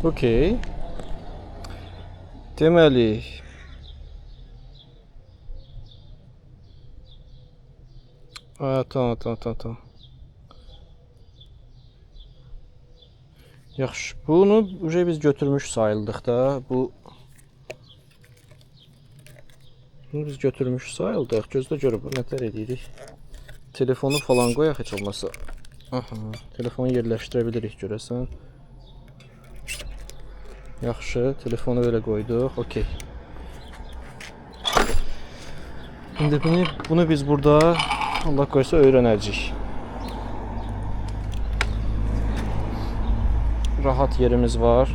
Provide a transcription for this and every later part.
Okey. Deməli, tamam. Yaxşı, bunu biz götürmüş sayıldıq da. Bunu biz götürmüş sayıldıq. Gözlə görüb nətər edirik. Telefonu falan qoyaq heç olmasa. Aha, telefonu yerləşdirə bilirik görəsən. Yaxşı, telefonu belə qoyduq. Okey. İndi bunu biz burada Allah qoysa öyrənəcəyik. Rahat yerimiz var.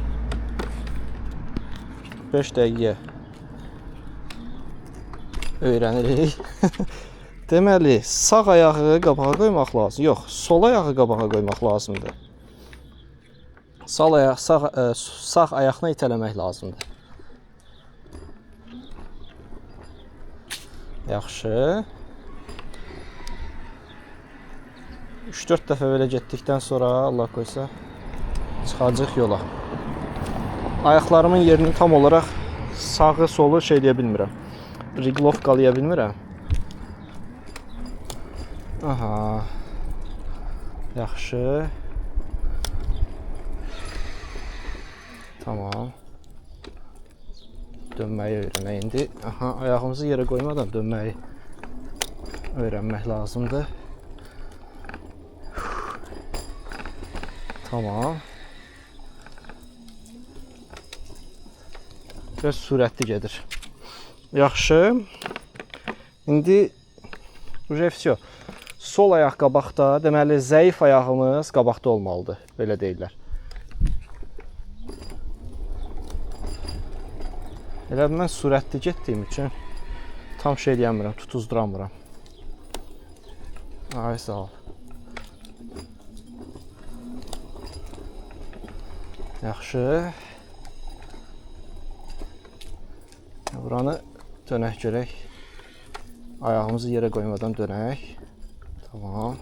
5 dəqiqə öyrənirik. Deməli, sağ ayağı qabağa qoymaq lazım. Yox, sol ayağı qabağa qoymaq lazımdır. Sağ ayaqla itələmək lazımdır. Yaxşı. 3-4 dəfə belə getdikdən sonra Allah qoysa çıxacaq yola. Ayaqlarımın yerini tam olaraq sağı solu şey deyə bilmirəm. Riglovkalaya bilmirəm. Aha. Yaxşı. Tamam. Dönməyi öyrənək indi. Aha, ayağımızı yerə qoymadan dönməyi öyrənmək lazımdır. Tamam. Biraz sürətli gedir. Yaxşı. İndi vəsiyo. Sol ayaq qabaqda, deməli zəif ayağımız qabaqda olmalıdır. Belə deyirlər. Elə mən sürətli getdiyim üçün tam şey deyəmirəm, tutuzduramıram. Ay sağ ol. Yaxşı. Buranı dönək görək. Ayağımızı yerə qoymadan dönək. Tamam.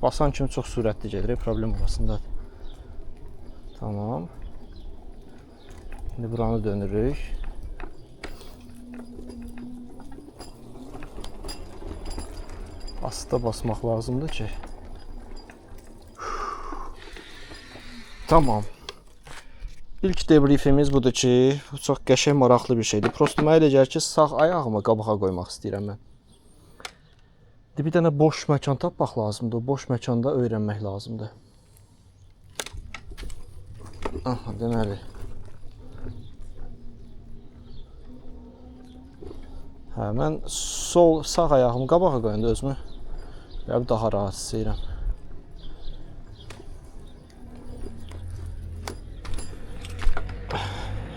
Basan kimi çox sürətli gedir, problem orasındadır. Tamam. İndi buranı dönürük. Asta basmaq lazımdır ki. Tamam. İlk debriefimiz budur ki, bu çox qəşəng maraqlı bir şeydir. Prosto mənə elə gəlir ki, sağ ayağımı qabağa qoymaq istəyirəm mən. Bir dənə boş məkan tapmaq lazımdır. O boş məkanda öyrənmək lazımdır. Aha, deməli. Hə, mən sağ ayağımı qabağa qoyanda özümü daha rahat hiss edirəm.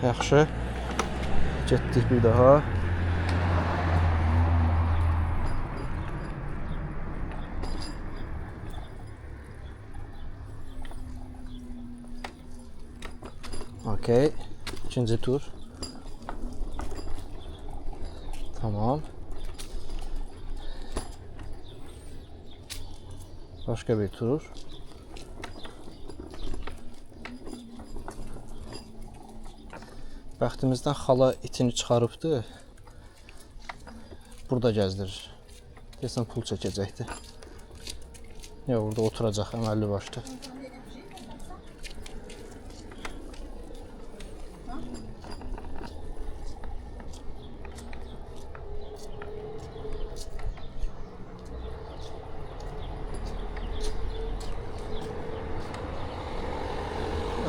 Yaxşı. Getdik bir daha. Okey. İkinci tur. Tamam. Başka bir tur. Bəxtimizdən xala itini çıxarıbdı. Burada gəzdirir. Deyəsən pul çəkəcəkdi. Yox, burada oturacaq əməlli başda.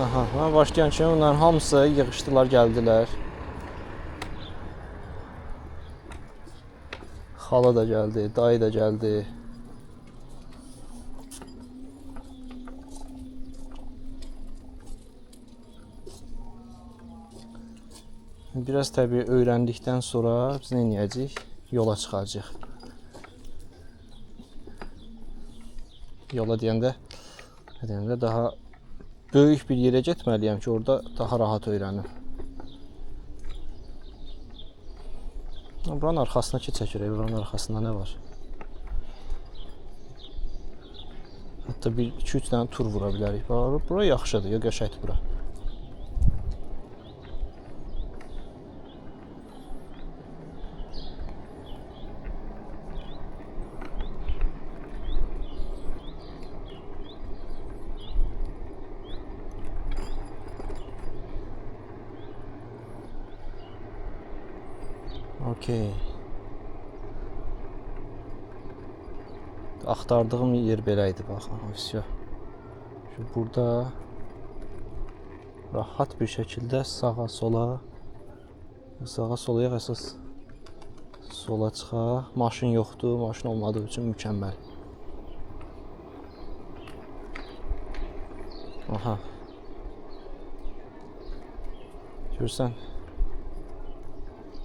Aha, mən başlayan kimi onların hamısı yığışdılar, gəldilər. Xala da gəldi, dayı da gəldi. Biraz təbii öyrəndikdən sonra biz nə edəcəyik? Yola çıxacağıq. Yola deyəndə daha böyük bir yerə getməliyəm ki, orada daha rahat öyrənim. Buranın arxasına keçək görək, buranın arxasında nə var? Hətta bir 2-3 dənə tur vura bilərik. Bura yaxşıdır, ya qəşəngdir bura. Okey. Axtardığım yer belə idi, baxın, vəsiyo. Burada rahat bir şəkildə sağa sola əsas sola çıxa. Maşın yoxdur, maşın olmadığı üçün mükəmməl. Aha. Görürsən?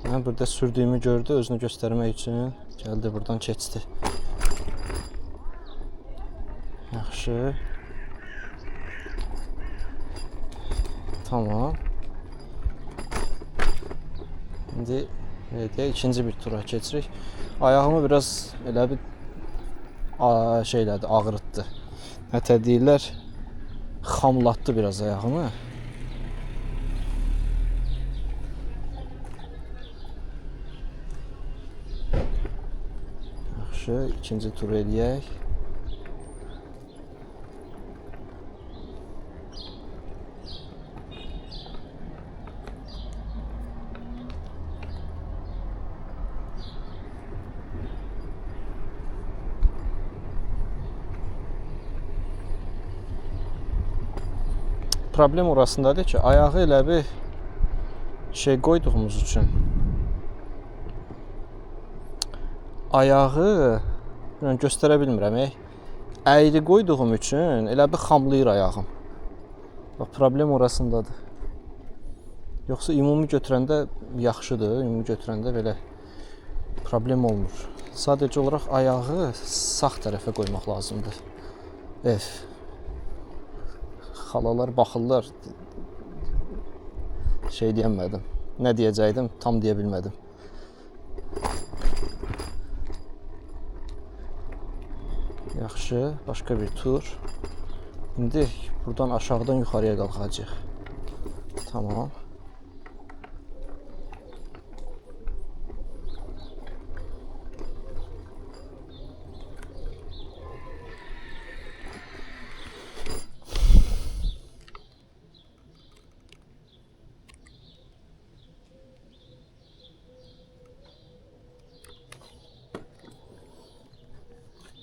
Mən burada sürdüyümü gördü, özünü göstərmək üçün gəldi, buradan keçdi. Yaxşı. Tamam. İndi ikinci bir tura keçirik. Ayağımı biraz elə bir şeylədi, ağrıtdı. Nətə deyirlər, xamlatdı biraz ayağımı. Yaxşı, ikinci tur eləyək. Problem orasındadır ki, ayağı elə bir şey qoyduğumuz üçün ayağı göstərə bilmirəm. Əyri qoyduğum üçün elə bir xamlayır ayağım. Bax, problem orasındadır. Yoxsa ümumi götürəndə yaxşıdır, ümumi götürəndə belə problem olmur. Sadəcə olaraq ayağı sağ tərəfə qoymaq lazımdır. Xalalar baxırlar, şey deyəmədim, nə deyəcəkdim, tam deyə bilmədim. Yaxşı, başqa bir tur. İndi buradan aşağıdan yuxarıya qalxacaq. Tamam.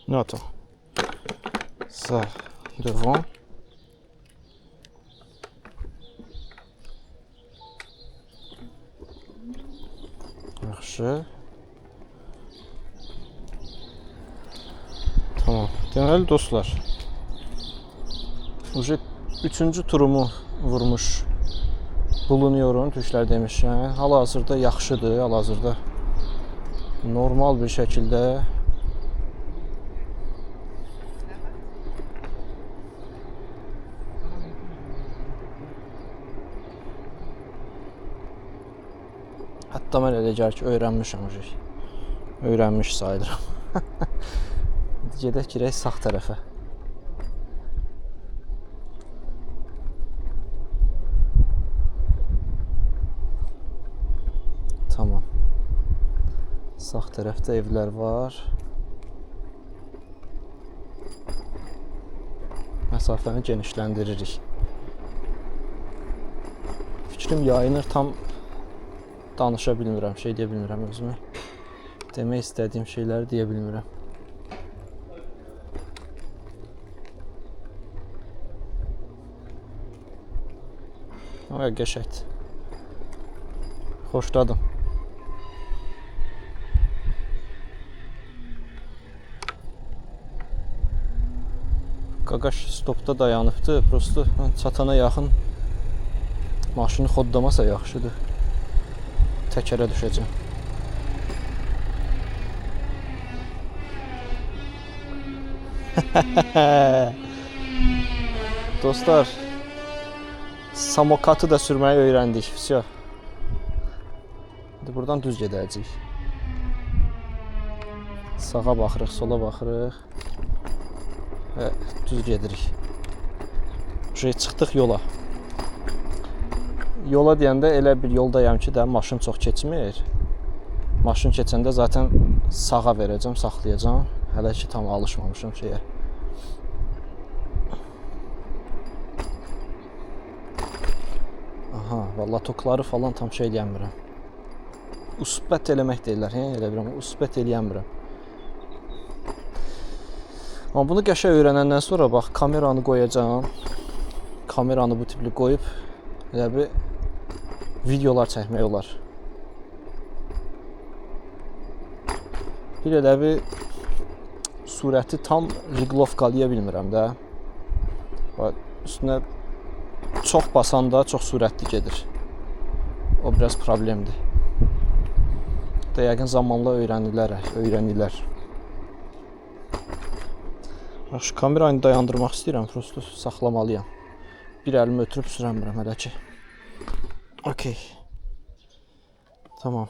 Non, attends. Ça, devant. Yaxşı. Tamam. Deməli dostlar, уже 3-cü turumu vurmuş bulunuyorum, türklər demişəm. Hal-hazırda yaxşıdır, hal-hazırda normal bir şəkildə hətta mən elə gəlir ki, öyrənmişəm. Öyrənmiş sayılırım. Gedək girək sağ tərəfə. Tamam. Sağ tərəfdə evlər var. Məsafəni genişləndiririk. Fikrim yayınır, tam danışa bilmirəm, şey deyə bilmirəm özümə. Demək istədiyim şeyləri deyə bilmirəm. Amma qəşəngdir. Xoşladım. Qaqaş stopda dayanıbdı. Prosto mən çatana yaxın maşını xoddamasa yaxşıdır. Təkərə düşəcəm. Dostlar, samokatı da sürməyi öyrəndik. Vəsiyo. İndi buradan düz gedəcəyik. Sağa baxırıq, sola baxırıq. və düz gedirik. Çıxdıq yola. Yola deyəndə elə bir yoldayam ki, də maşın çox keçmir. Maşın keçəndə zaten sağa verəcəm, saxlayacam. Hələ ki tam alışmamışam şeyə. Aha, valla tokları falan tam şey eləyəmirəm. Usbət eləmək deyirlər, elə bilirəm, usbət eləyəmirəm. Amma bunu qəşəng öyrənəndən sonra bax, kameranı qoyacağam. Kameranı bu tipli qoyub elə bir videolar çəkmək olar. Bir elə bir surəti tam riglovqalaya bilmirəm də. Üstünə çox basanda çox sürətli gedir. O biraz problemdir. Da yəqin zamanla öyrənirlər. Bax, şu kameranı dayandırmaq istəyirəm, prosto saxlamalıyam. Bir əlimi ötürüb sürəmirəm hələ ki. Okey. Tamam.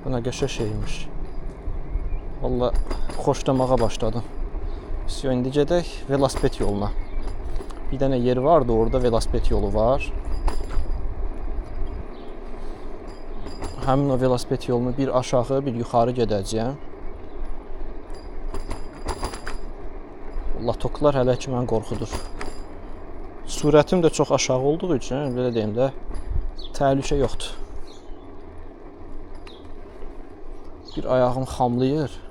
Buna qəşəng şeymiş. Valla xoşlamağa başladım. İndi gedək velosiped yoluna. Bir dənə yer vardı, orada velosiped yolu var. Həmin o velosiped yolunu bir aşağı, bir yuxarı gedəcəyəm. Allah, toklar hələ ki mən qorxudur. Sürətim də çox aşağı olduğu üçün, belə deyim də, təhlükə yoxdur. Bir ayağım xamlayır.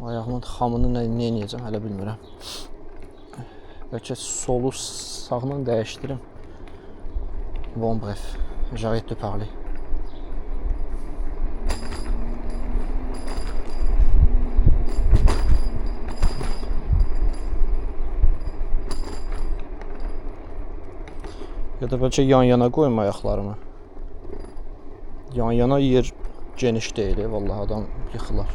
Ayağımın xamını nə edəcəm, hələ bilmirəm. Bəlkə solu sağla dəyişdirim. Bon, bref, j'arrête de parler. Ya da bəlkə yan-yana qoyum ayaqlarımı. Yan-yana yer geniş deyil, vallahi adam yıxılar.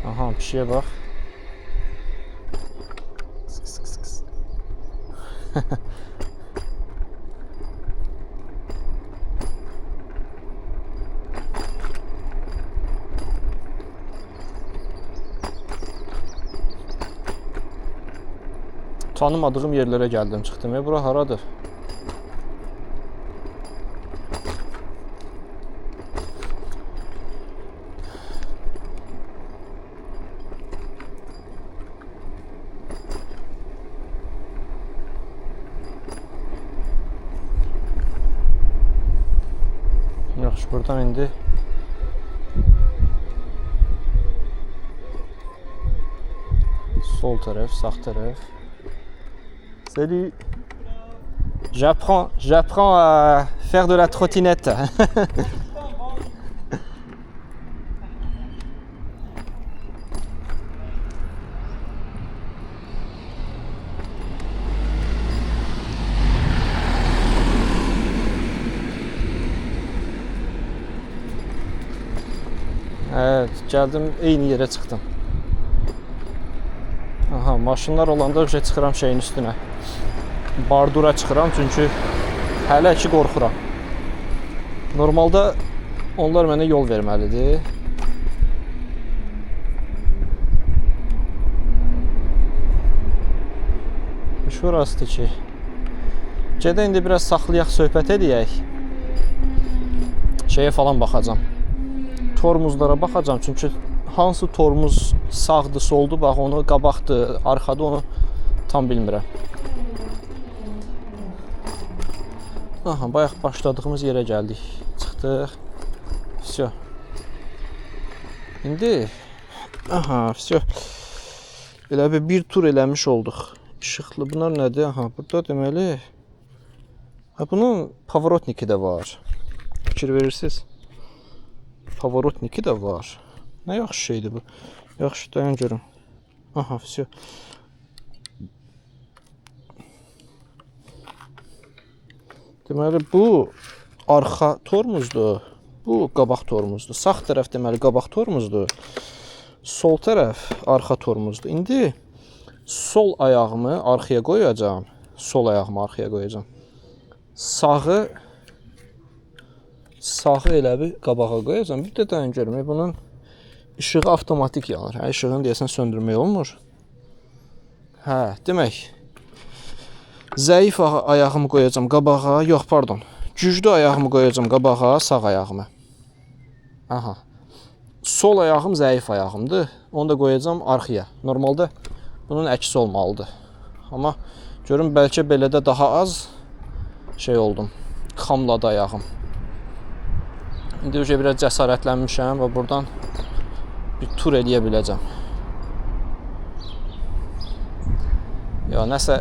Aha, bir şeye bak. Tanımadığım yerlərə gəldim, çıxdım. Bura haradır? Yaxşı, buradan indi. Sol tərəf, sağ tərəf. Salut. J'apprends à faire de la trottinette. Evet, geldim, eyni yerə çıxdım. Aha, maşınlar olanda çıxıram şeyin üstünə. Bardura çıxıram çünki hələ ki qorxuram. Normalda onlar mənə yol verməlidir. Şurasıdır ki. Gedə indi biraz saxlayaq, söhbət edək. Şeyə falan baxacam. Tormuzlara baxacam çünki hansı tormuz sağdır, soldur, bax onu qabaqdır, arxadır, onu tam bilmirəm. Aha, bayaq başladığımız yerə gəldik. Çıxdıq. Всё. İndi aha, всё. Elə bir tur eləmiş olduq. İşıqlı bunlar nədir? Aha, burada deməli. Ha, bunun pavorotniki də var. Fikir verirsiniz? Pavorotniki də var. Nə yaxşı şeydir bu. Yaxşı, dayan görüm. Aha, все. Deməli, bu arxa tormozdur. Bu qabaq tormozdur. Sağ tərəf deməli qabaq tormozdur. Sol tərəf arxa tormozdur. İndi sol ayağımı arxaya qoyacağam. Sol ayağımı arxaya qoyacağam. Sağı elə bir qabağa qoyacağam. Bir də dayan görüm. Bunun işığı avtomatik yanır. Hə, işığını deyəsən söndürmək olmur. Hə, demək. Zəif ayağımı qoyacağam qabağa. Yox, pardon. Güclü ayağımı qoyacağam qabağa, sağ ayağımı. Aha. Sol ayağım zəif ayağımdır. Onu da qoyacağam arxaya. Normalda bunun əksi olmalıdır. Amma görün bəlkə belə də daha az şey oldum. Xamladı ayağım. İndi biraz cəsarətlənmişəm və buradan bir tur eləyə biləcəm. Ya nəsə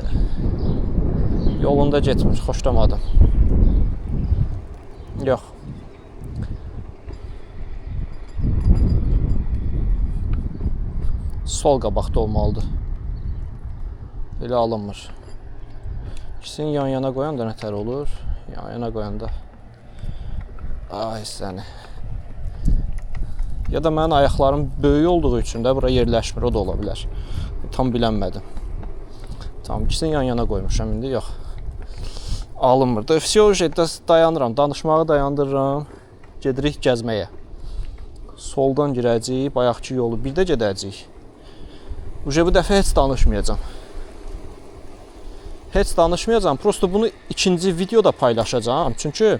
yolunda getmir, xoşlamadım. Yox. Sol qabaqda olmalıdır. Elə alınmır. İkisini yan-yana qoyanda nətər olur? Yan-yana qoyanda. Ay səni. Ya da mənim ayaqlarım böyük olduğu üçün də bura yerləşmir, o da ola bilər. Tam bilənmədim. Tamam, ikisini yan-yana qoymuşam indi, yox. Alınmır. Fisiolojiyada dayanıram, danışmağı dayandırıram. Gedirik gəzməyə. Soldan girəcəyik, bayaqki yolu bir də gedəcəyik. Bu dəfə heç danışmayacağam. Heç danışmayacağam. Prosto bunu ikinci videoda paylaşacağam. Çünki